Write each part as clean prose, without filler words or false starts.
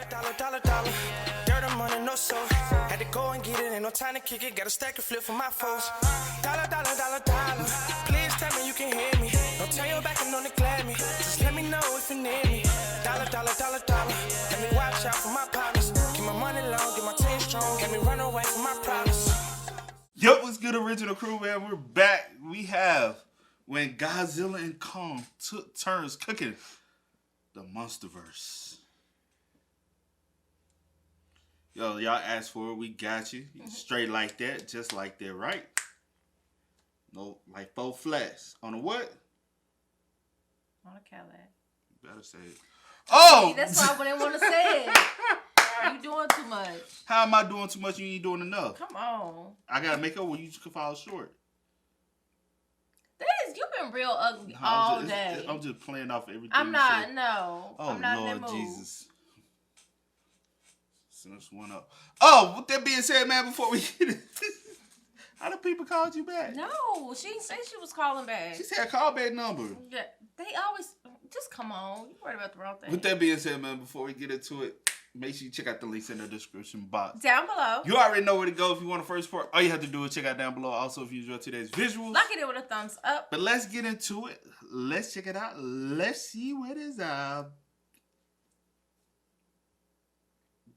Dollar. Dirt on money, no soul. Had to go and get it, ain't no time to kick it. Got a stack and flip for my foes. Dollar. Please tell me you can hear me. Don't turn your back and don't neglect me. Just let me know if you need me. Dollar. Let me watch out for my partners. Keep my money long, get my team strong. Let me run away from my problems. Yo, what's good, original crew, man? We're back. We have when Godzilla and Kong took turns cooking the MONSTERVERSE. Yo, y'all asked for it. We got you. Straight like that, just like that, right? No, like 4 flats. On a what? On a Cadillac. You better say it. Oh! See, that's why I wouldn't want to say it. You doing too much. How am I doing too much? You ain't doing enough. Come on. I gotta make up when you can fall short. You've been real ugly all day. I'm just playing off everything. I'm not. No. Oh, I'm not Lord in that mood. Jesus. Send us one up. Oh, with that being said, man, before we get it, how the people called you back? No, she didn't say she was calling back. She said callback number. Yeah, they always just come on. You worried about the wrong thing. With that being said, man, before we get into it, make sure you check out the links in the description box. Down below. You already know where to go if you want the first part. All you have to do is check out down below. Also, if you enjoyed today's visuals. Lock it in with a thumbs up. But let's get into it. Let's check it out. Let's see what is up.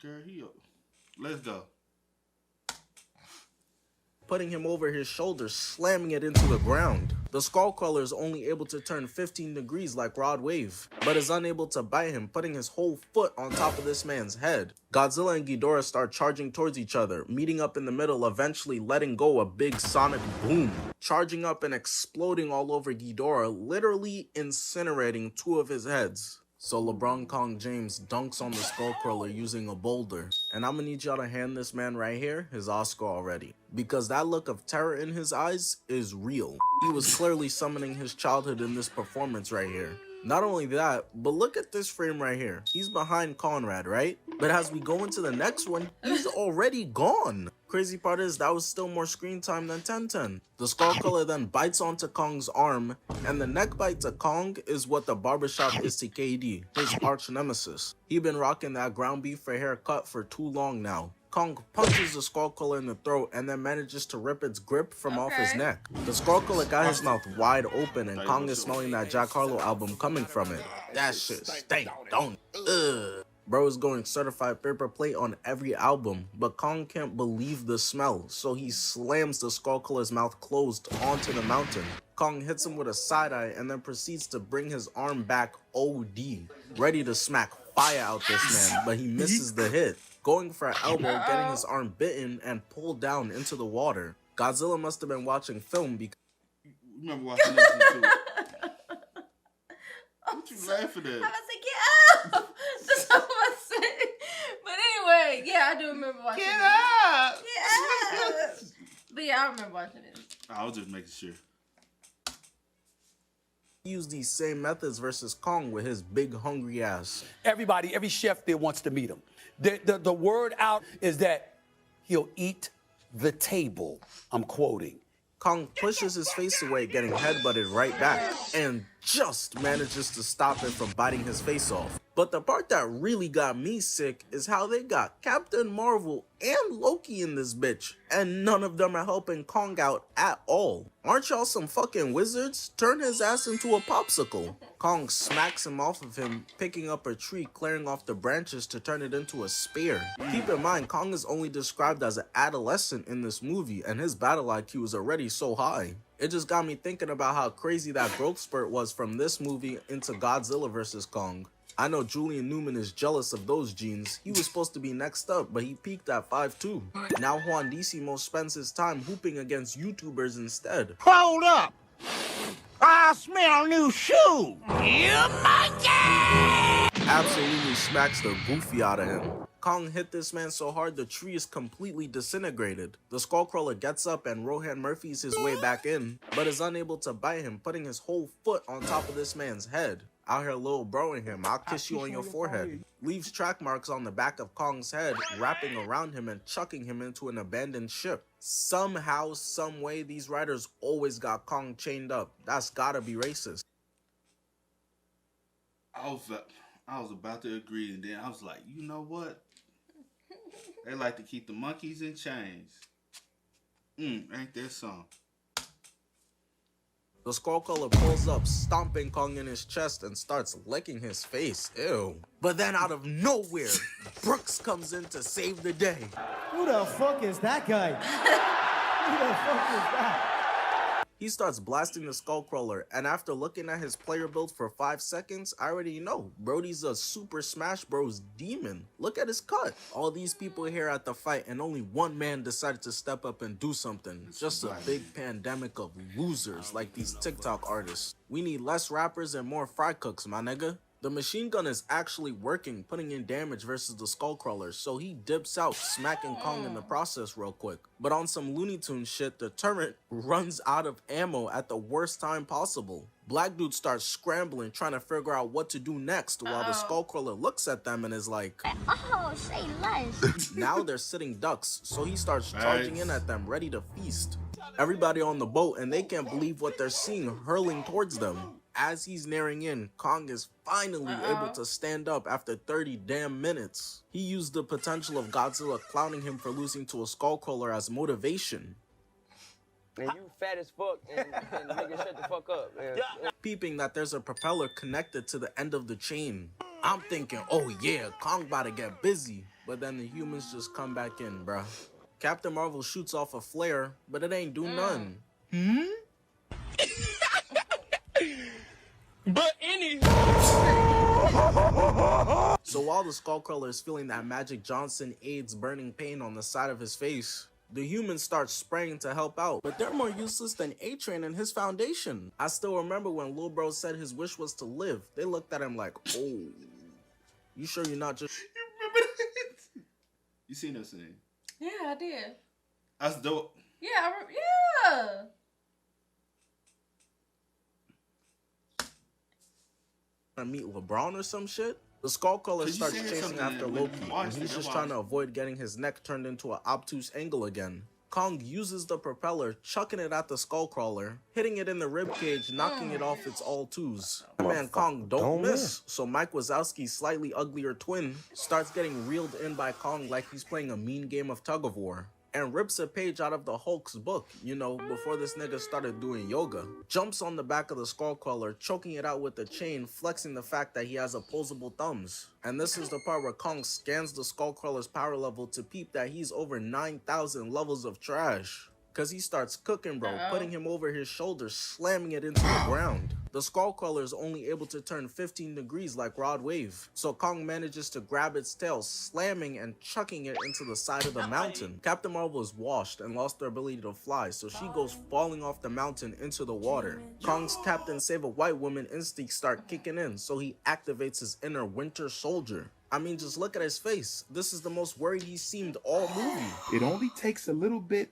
Girl, let's go. Putting him over his shoulder, slamming it into the ground. The Skullcrawler is only able to turn 15 degrees like Rod Wave, but is unable to bite him, putting his whole foot on top of this man's head. Godzilla and Ghidorah start charging towards each other, meeting up in the middle, eventually letting go a big sonic boom, charging up and exploding all over Ghidorah, literally incinerating 2 of his heads. So LeBron Kong James dunks on the Skullcrawler using a boulder. And I'm gonna need y'all to hand this man right here his Oscar already. Because that look of terror in his eyes is real. He was clearly summoning his childhood in this performance right here. Not only that, but look at this frame right here. He's behind Conrad, right? But as we go into the next one, he's already gone. Crazy part is that was still more screen time than 1010. The Skullcrawler then bites onto Kong's arm, and the neck bite to Kong is what the barbershop is to KD, his arch nemesis. He been rocking that ground beef for haircut for too long now. Kong punches the Skullcrawler in the throat and then manages to rip its grip from off his neck. The Skullcrawler got his mouth wide open and Kong is smelling that Jack Harlow album coming from it. That shit stank, don't it? Ugh. Bro is going certified paper plate on every album, but Kong can't believe the smell, so he slams the Skullcrawler's mouth closed onto the mountain. Kong hits him with a side-eye and then proceeds to bring his arm back OD, ready to smack fire out this man, but he misses the hit, going for an elbow, getting his arm bitten and pulled down into the water. Godzilla must have been watching film because... Remember watching this too. What you laughing at? I was like, get up! That's what I said. But anyway, yeah, I do remember watching Get it. up! Get up! But yeah, I remember watching it. I was just making sure. use these same methods versus Kong with his big hungry ass. Every chef there wants to meet him. The word out is that he'll eat the table. I'm quoting. Kong pushes his face away, getting headbutted right back, and just manages to stop it from biting his face off. But the part that really got me sick is how they got Captain Marvel and Loki in this bitch, and none of them are helping Kong out at all. Aren't y'all some fucking wizards? Turn his ass into a popsicle. Kong smacks him off of him, picking up a tree, clearing off the branches to turn it into a spear. Keep in mind, Kong is only described as an adolescent in this movie, and his battle IQ is already so high. It just got me thinking about how crazy that growth spurt was from this movie into Godzilla vs. Kong. I know Julian Newman is jealous of those genes. He was supposed to be next up, but he peaked at 5'2". Now Juan Decimo spends his time hooping against YouTubers instead. Hold up! I smell new shoe! You monkey! Absolutely smacks the goofy out of him. Kong hit this man so hard the tree is completely disintegrated. The Skullcrawler gets up and Rohan Murphy's his way back in, but is unable to bite him, putting his whole foot on top of this man's head. Out here little broing him, I'll kiss you on your forehead. Leaves track marks on the back of Kong's head, wrapping around him and chucking him into an abandoned ship. Somehow, some way, these riders always got Kong chained up. That's gotta be racist. I was about to agree, and then I was like, you know what? They like to keep the monkeys in chains. Ain't there some? The Skullcrawler pulls up, stomping Kong in his chest and starts licking his face. Ew. But then out of nowhere, Brooks comes in to save the day. Who the fuck is that guy? Who the fuck is that? He starts blasting the Skullcrawler, and after looking at his player build for 5 seconds, I already know Brody's a Super Smash Bros. Demon. Look at his cut. All these people here at the fight, and only one man decided to step up and do something. Just a big pandemic of losers like these TikTok artists. We need less rappers and more fry cooks, my nigga. The machine gun is actually working, putting in damage versus the Skullcrawler, so he dips out, smacking Kong in the process real quick. But on some Looney Tunes shit, the turret runs out of ammo at the worst time possible. Black Dude starts scrambling, trying to figure out what to do next, while the Skullcrawler looks at them and is like, oh, say less. now they're sitting ducks, so he starts charging in at them, ready to feast. Everybody on the boat, and they can't believe what they're seeing hurling towards them. As he's nearing in, Kong is finally able to stand up after 30 damn minutes. He used the potential of Godzilla clowning him for losing to a Skullcrawler as motivation. Man, you fat as fuck, and nigga shut the fuck up, man. Peeping that there's a propeller connected to the end of the chain. I'm thinking, oh yeah, Kong about to get busy. But then the humans just come back in, bruh. Captain Marvel shoots off a flare, but it ain't do none. But any. So while the Skullcrawler is feeling that Magic Johnson AIDS burning pain on the side of his face, the humans start spraying to help out, but they're more useless than A-Train and his foundation. I still remember when Lil Bro said his wish was to live. They looked at him like, oh, you sure you're not just... You remember that? You seen that scene? Yeah, I did. That's dope. Yeah, yeah. to meet LeBron or some shit? The Skullcrawler starts chasing after Loki, and he's just trying to avoid getting his neck turned into an obtuse angle again. Kong uses the propeller, chucking it at the Skullcrawler, hitting it in the ribcage, knocking it off its all twos. My man Kong don't miss, so Mike Wazowski's slightly uglier twin starts getting reeled in by Kong like he's playing a mean game of tug of war, and rips a page out of the Hulk's book, you know, before this nigga started doing yoga. Jumps on the back of the Skullcrawler, choking it out with the chain, flexing the fact that he has opposable thumbs. And this is the part where Kong scans the Skullcrawler's power level to peep that he's over 9,000 levels of trash. Cause he starts cooking, bro, putting him over his shoulder, slamming it into the ground. The Skullcrawler is only able to turn 15 degrees like Rod Wave, so Kong manages to grab its tail, slamming and chucking it into the side of the mountain. Captain Marvel is washed and lost her ability to fly, so she goes falling off the mountain into the water. Kong's Captain Save a White Woman instincts start kicking in, so he activates his inner Winter Soldier. I mean, just look at his face. This is the most worried he seemed all movie. It only takes a little bit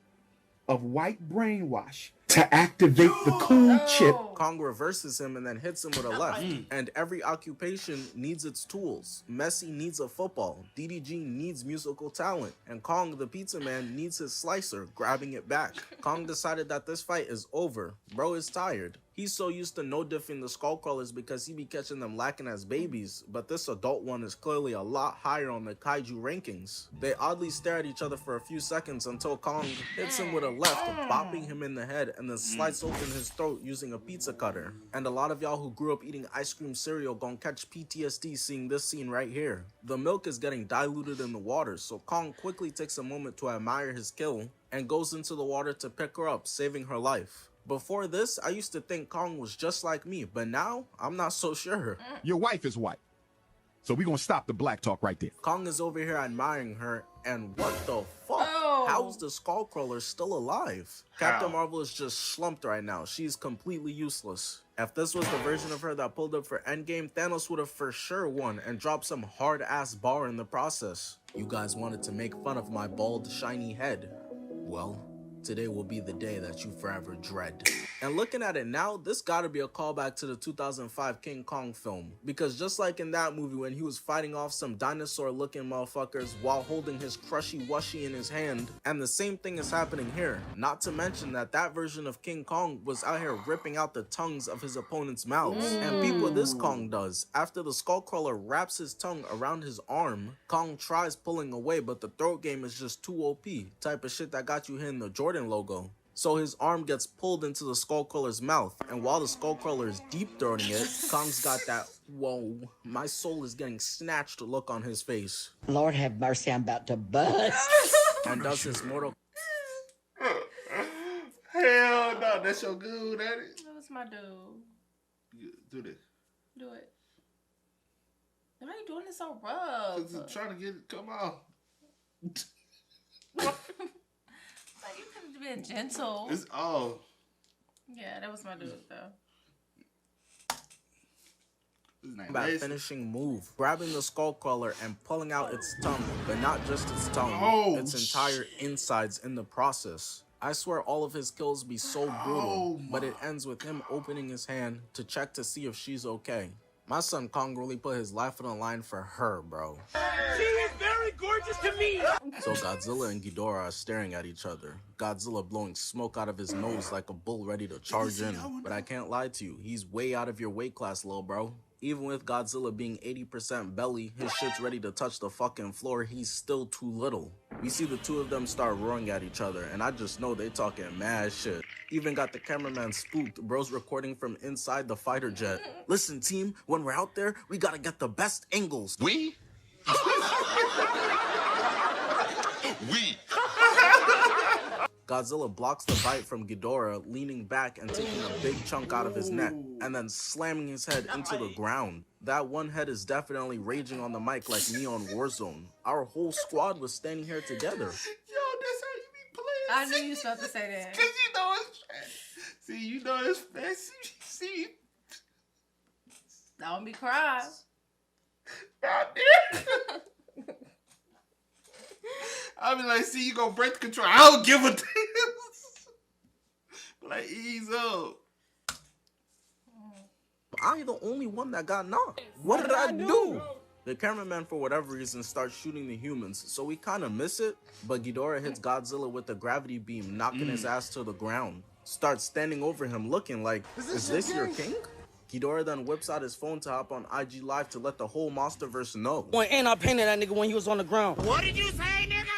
of white brainwash to activate the cool chip. Kong reverses him and then hits him with a left. And every occupation needs its tools. Messi needs a football. DDG needs musical talent. And Kong the Pizza Man needs his slicer, grabbing it back. Kong decided that this fight is over. Bro is tired. He's so used to no diffing the Skullcrawlers because he be catching them lacking as babies, but this adult one is clearly a lot higher on the kaiju rankings. They oddly stare at each other for a few seconds until Kong hits him with a left, bopping him in the head, and then slices open his throat using a pizza cutter. And a lot of y'all who grew up eating ice cream cereal gon' catch PTSD seeing this scene right here. The milk is getting diluted in the water, so Kong quickly takes a moment to admire his kill and goes into the water to pick her up, saving her life. Before this, I used to think Kong was just like me, but now, I'm not so sure. Your wife is white, so we gonna stop the black talk right there. Kong is over here admiring her, and what the fuck? How's the Skullcrawler still alive? Captain Marvel is just slumped right now. She's completely useless. If this was the version of her that pulled up for Endgame, Thanos would have for sure won and dropped some hard-ass bar in the process. You guys wanted to make fun of my bald, shiny head. Well, today will be the day that you forever dread. And looking at it now, this gotta be a callback to the 2005 King Kong film. Because just like in that movie when he was fighting off some dinosaur-looking motherfuckers while holding his crushy-wushy in his hand, and the same thing is happening here. Not to mention that that version of King Kong was out here ripping out the tongues of his opponent's mouths. And peep what this Kong does. After the Skullcrawler wraps his tongue around his arm, Kong tries pulling away, but the throat game is just too OP. Type of shit that got you hitting the Jordan logo. So his arm gets pulled into the Skullcrawler's mouth, and while the Skullcrawler is deep throating it, Kong's got that, whoa, my soul is getting snatched look on his face. Lord have mercy, I'm about to bust. And does his mortal... Hell no, that's your good, that it? That was my dude. Do this. Do it. Why are you doing this so rough? Cause I'm trying to get it, come on. Like, you could have been gentle. It's all. Yeah, that was my dude, though. That finishing move, grabbing the Skullcrawler and pulling out its tongue, but not just its tongue, its entire insides in the process. I swear all of his kills be so brutal, but it ends with him opening his hand to check to see if she's okay. My son Kong really put his life on the line for her, bro. She is very gorgeous to me! So Godzilla and Ghidorah are staring at each other. Godzilla blowing smoke out of his nose like a bull ready to charge in. But I can't lie to you, he's way out of your weight class, lil bro. Even with Godzilla being 80% belly, his shit's ready to touch the fucking floor, he's still too little. We see the two of them start roaring at each other, and I just know they talking mad shit. Even got the cameraman spooked, bro's recording from inside the fighter jet. Listen team, when we're out there, we gotta get the best angles. We? We. Godzilla blocks the bite from Ghidorah, leaning back and taking a big chunk out of his neck, and then slamming his head into the ground. That one head is definitely raging on the mic like me on Warzone. Our whole squad was standing here together. Yo, that's how you be playing. I knew you was about to say that. Cause you know it's fast. See, you know it's fast. See. Don't be crying. Out there. I be like, see, you gonna break the control. I don't give a damn. Like, ease up. I ain't the only one that got knocked. What did I do? The cameraman, for whatever reason, starts shooting the humans, so we kind of miss it, but Ghidorah hits Godzilla with a gravity beam, knocking his ass to the ground. Starts standing over him, looking like, is this your king? Ghidorah then whips out his phone to hop on IG Live to let the whole MONSTERVERSE know. And I painted that nigga when he was on the ground. What did you say, nigga?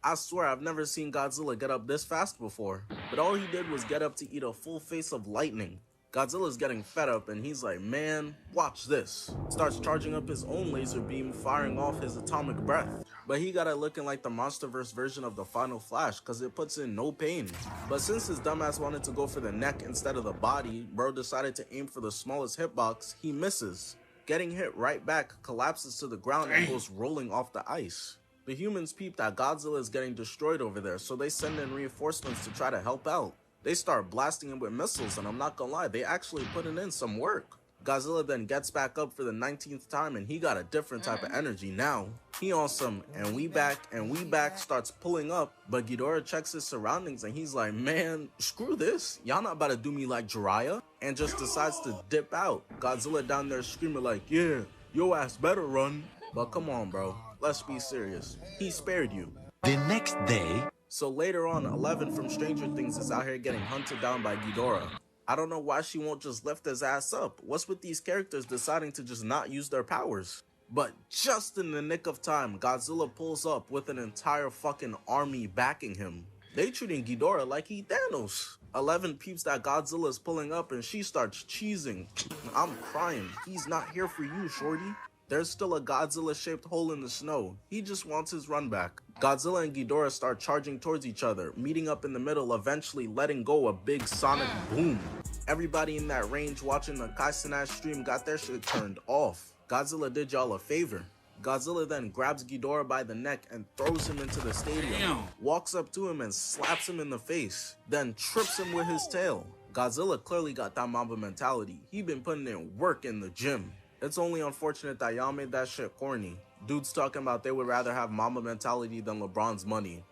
I swear I've never seen Godzilla get up this fast before, but all he did was get up to eat a full face of lightning. Godzilla's getting fed up and he's like, man, watch this. Starts charging up his own laser beam, firing off his atomic breath. But he got it looking like the MONSTERVERSE version of the Final Flash cause it puts in no pain. But since his dumbass wanted to go for the neck instead of the body, bro decided to aim for the smallest hitbox. He misses. Getting hit right back, collapses to the ground and goes rolling off the ice. The humans peep that Godzilla is getting destroyed over there, so they send in reinforcements to try to help out. They start blasting him with missiles, and I'm not gonna lie, they actually putting in some work. Godzilla then gets back up for the 19th time, and he got a different type of energy now. He on some, and we back, starts pulling up, but Ghidorah checks his surroundings, and he's like, man, screw this. Y'all not about to do me like Jiraiya, and just decides to dip out. Godzilla down there screaming like, yeah, your ass better run. But come on, bro. Let's be serious. He spared you. The next day. So later on, 11 from Stranger Things is out here getting hunted down by Ghidorah. I don't know why she won't just lift his ass up. What's with these characters deciding to just not use their powers? But just in the nick of time, Godzilla pulls up with an entire fucking army backing him. They treating Ghidorah like he Thanos. 11 peeps that Godzilla is pulling up and she starts cheesing. I'm crying. He's not here for you, shorty. There's still a Godzilla-shaped hole in the snow. He just wants his run back. Godzilla and Ghidorah start charging towards each other, meeting up in the middle, eventually letting go a big sonic boom. Everybody in that range watching the Kaisenai stream got their shit turned off. Godzilla did y'all a favor. Godzilla then grabs Ghidorah by the neck and throws him into the stadium. Walks up to him and slaps him in the face, then trips him with his tail. Godzilla clearly got that Mamba mentality. He been putting in work in the gym. It's only unfortunate that y'all made that shit corny. Dudes talking about they would rather have Mamba mentality than LeBron's money.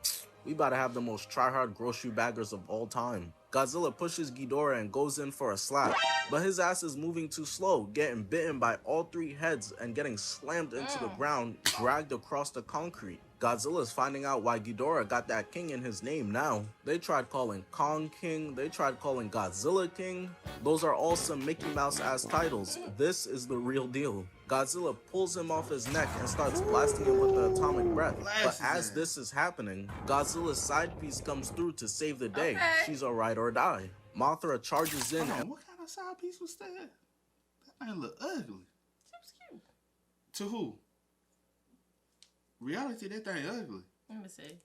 We about to have the most try-hard grocery baggers of all time. Godzilla pushes Ghidorah and goes in for a slap, but his ass is moving too slow, getting bitten by all three heads and getting slammed into the ground, dragged across the concrete. Godzilla's finding out why Ghidorah got that king in his name now. They tried calling Kong King, they tried calling Godzilla King. Those are all some Mickey Mouse ass titles. This is the real deal. Godzilla pulls him off his neck and starts blasting him with the atomic breath. But as this is happening, Godzilla's side piece comes through to save the day. She's a ride or die. Mothra charges in. What kind of side piece was that? That thing look ugly. Seems cute. To who? Reality, that thing ugly. Let me see.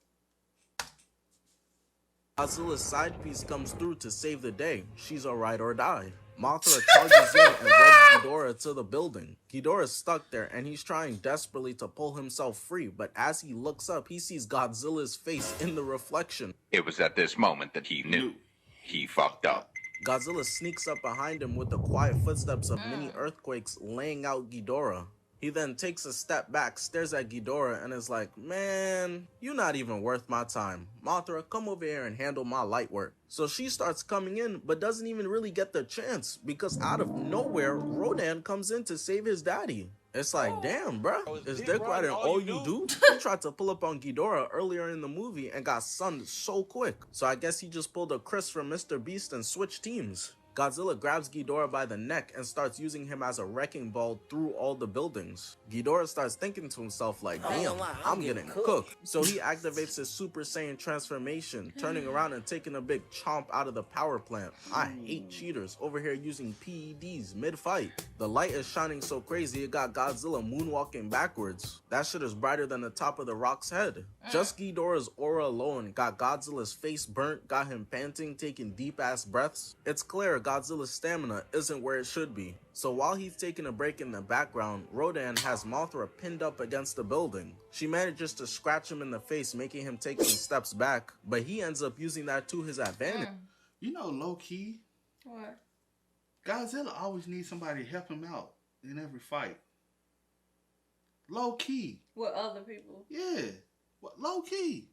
Godzilla's side piece comes through to save the day. She's a ride or die. Mothra charges in and rubs Ghidorah to the building. Ghidorah's stuck there and he's trying desperately to pull himself free, but as he looks up, he sees Godzilla's face in the reflection. It was at this moment that he knew he fucked up. Godzilla sneaks up behind him with the quiet footsteps of mini earthquakes, laying out Ghidorah. He then takes a step back, stares at Ghidorah, and is like, man, you're not even worth my time. Mothra, come over here and handle my light work. So she starts coming in, but doesn't even really get the chance, because out of nowhere, Rodan comes in to save his daddy. It's like, damn, bruh, is Dick Rider all you do? He tried to pull up on Ghidorah earlier in the movie and got sunned so quick. So I guess he just pulled a Chris from Mr. Beast and switched teams. Godzilla grabs Ghidorah by the neck and starts using him as a wrecking ball through all the buildings. Ghidorah starts thinking to himself like, damn, I'm getting cooked. So he activates his Super Saiyan transformation, turning around and taking a big chomp out of the power plant. I hate cheaters over here using PEDs mid-fight. The light is shining so crazy it got Godzilla moonwalking backwards. That shit is brighter than the top of the rock's head. Just Ghidorah's aura alone got Godzilla's face burnt, got him panting, taking deep ass breaths. It's clear Godzilla's stamina isn't where it should be. So while he's taking a break in the background, Rodan has Mothra pinned up against the building. She manages to scratch him in the face, making him take some steps back, but he ends up using that to his advantage. You know, low key, What? Godzilla always needs somebody to help him out in every fight. Low key. With other people? Yeah. What? Low key.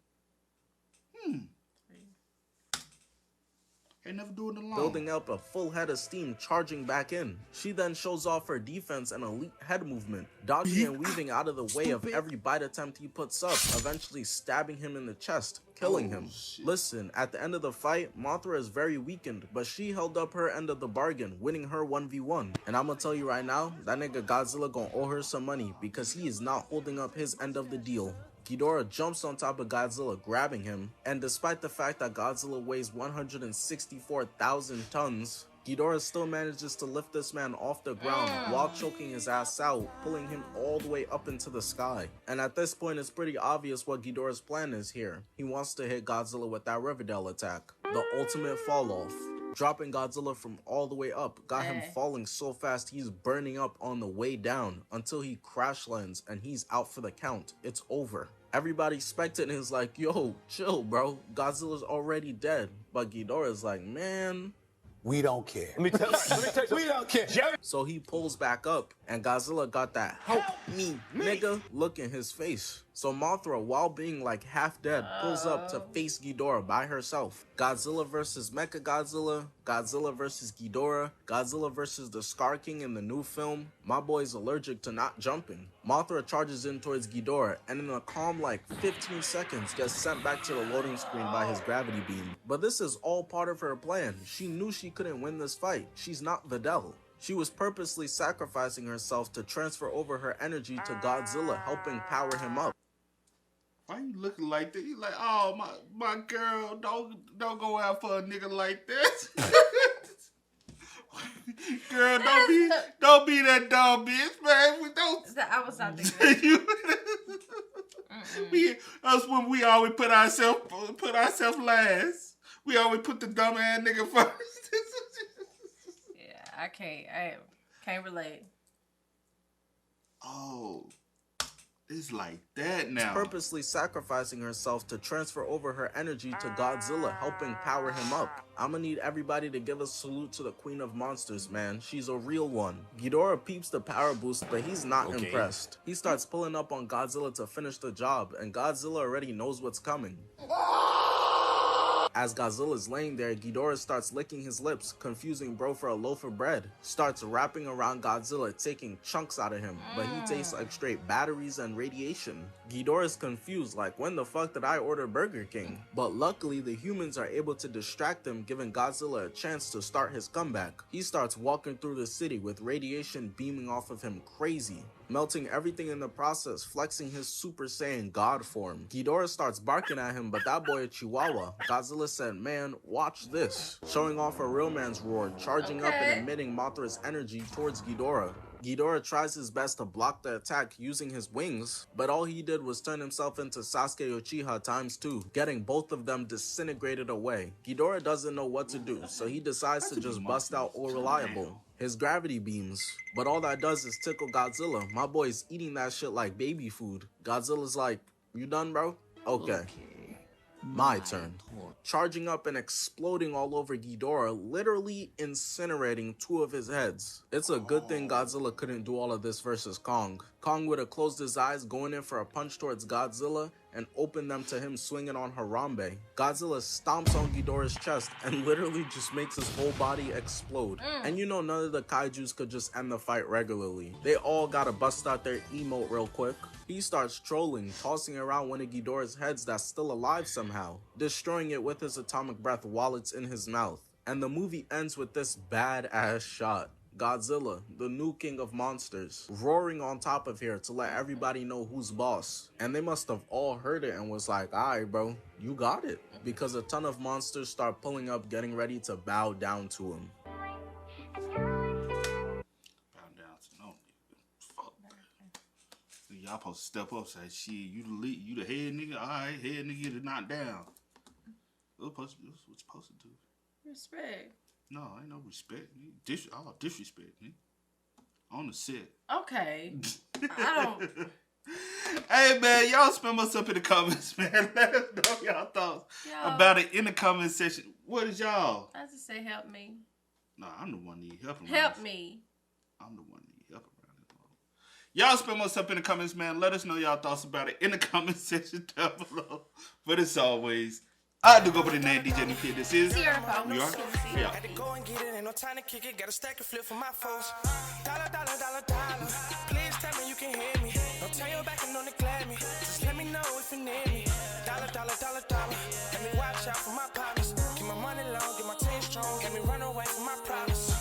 Ain't never do it alone. Building up a full head of steam, charging back in. She then shows off her defense and elite head movement, dodging and weaving out of the way of every bite attempt he puts up, eventually stabbing him in the chest, killing him. Listen, at the end of the fight, Mothra is very weakened, but she held up her end of the bargain, winning her 1v1. And I'm gonna tell you right now, that nigga Godzilla gonna owe her some money because he is not holding up his end of the deal. Ghidorah jumps on top of Godzilla, grabbing him, and despite the fact that Godzilla weighs 164,000 tons, Ghidorah still manages to lift this man off the ground while choking his ass out, pulling him all the way up into the sky. And at this point, it's pretty obvious what Ghidorah's plan is here. He wants to hit Godzilla with that Riverdale attack, the ultimate fall off. Dropping Godzilla from all the way up got him falling so fast he's burning up on the way down until he crash lands and he's out for the count. It's over. Everybody expected and is like, yo, chill, bro. Godzilla's already dead. But Ghidorah's like, man, we don't care. Let me tell you, we don't care. So he pulls back up, and Godzilla got that help me, nigga, look in his face. So Mothra, while being like half dead, pulls up to face Ghidorah by herself. Godzilla versus Mechagodzilla, Godzilla versus Ghidorah, Godzilla versus the Scar King in the new film. My boy's allergic to not jumping. Mothra charges in towards Ghidorah, and in a calm like 15 seconds gets sent back to the loading screen by his gravity beam. But this is all part of her plan. She knew she couldn't win this fight. She's not Videl. She was purposely sacrificing herself to transfer over her energy to Godzilla, helping power him up. Why you looking like that? You like, oh my girl, don't go out for a nigga like this. Girl, don't be that dumb bitch, man. We don't. I was not thinking that. Us when we always put ourselves last. We always put the dumb ass nigga first. Yeah, I can't relate. Oh. It's like that now. She's purposely sacrificing herself to transfer over her energy to Godzilla, helping power him up. I'ma need everybody to give a salute to the Queen of Monsters, man. She's a real one. Ghidorah peeps the power boost, but he's not impressed. He starts pulling up on Godzilla to finish the job, and Godzilla already knows what's coming. As Godzilla's laying there, Ghidorah starts licking his lips, confusing bro for a loaf of bread. Starts wrapping around Godzilla, taking chunks out of him, but he tastes like straight batteries and radiation. Ghidorah's confused, like, when the fuck did I order Burger King? But luckily, the humans are able to distract him, giving Godzilla a chance to start his comeback. He starts walking through the city with radiation beaming off of him crazy, melting everything in the process, flexing his Super Saiyan God form. Ghidorah starts barking at him, but that boy a chihuahua. Godzilla said, man, watch this. Showing off a real man's roar, charging up and emitting Mothra's energy towards Ghidorah. Ghidorah tries his best to block the attack using his wings, but all he did was turn himself into Sasuke Uchiha ×2, getting both of them disintegrated away. Ghidorah doesn't know what to do, so he decides to just bust out All Reliable, his gravity beams, but all that does is tickle Godzilla. My boy's eating that shit like baby food. Godzilla's like, you done, bro? Okay. My turn. Charging up and exploding all over Ghidorah, literally incinerating 2 of his heads. It's a good thing Godzilla couldn't do all of this versus Kong. Kong would have closed his eyes, going in for a punch towards Godzilla, and opened them to him swinging on Harambe. Godzilla stomps on Ghidorah's chest and literally just makes his whole body explode. And you know none of the kaijus could just end the fight regularly. They all gotta bust out their emote real quick. He starts trolling, tossing around one of Ghidorah's heads that's still alive somehow, destroying it with his atomic breath while it's in his mouth. And the movie ends with this badass shot. Godzilla, the new king of monsters, roaring on top of here to let everybody know who's boss. And they must have all heard it and was like, alright bro, you got it. Because a ton of monsters start pulling up, getting ready to bow down to him. Y'all supposed to step up, say, shit, you the lead, you the head nigga, alright, head nigga to knock down. That's what you supposed to do. Respect. No, ain't no respect. All disrespect, me. On the set. Okay. I don't. Hey, man, y'all spam us up in the comments, man. Let us know y'all thoughts about it in the comment section. What is y'all? I just say help me. No, I'm the one need help. Help me. I'm the one need help around this world. Y'all spam us up in the comments, man. Let us know y'all thoughts about it in the comment section down below. But as always, I do go by the name DJ New Kid. This is Sierra. We are. Yeah. Had to go and get it, ain't no time to kick it. Got a stack of flip for my foes. Dollar, dollar, dollar, dollar. Please tell me you can hear me. Don't turn your back and don't neglect me. Just let me know if you need me. Dollar, dollar, dollar, dollar. Let me watch out for my partners. Keep my money long, get my team strong. Let me run away from my problems.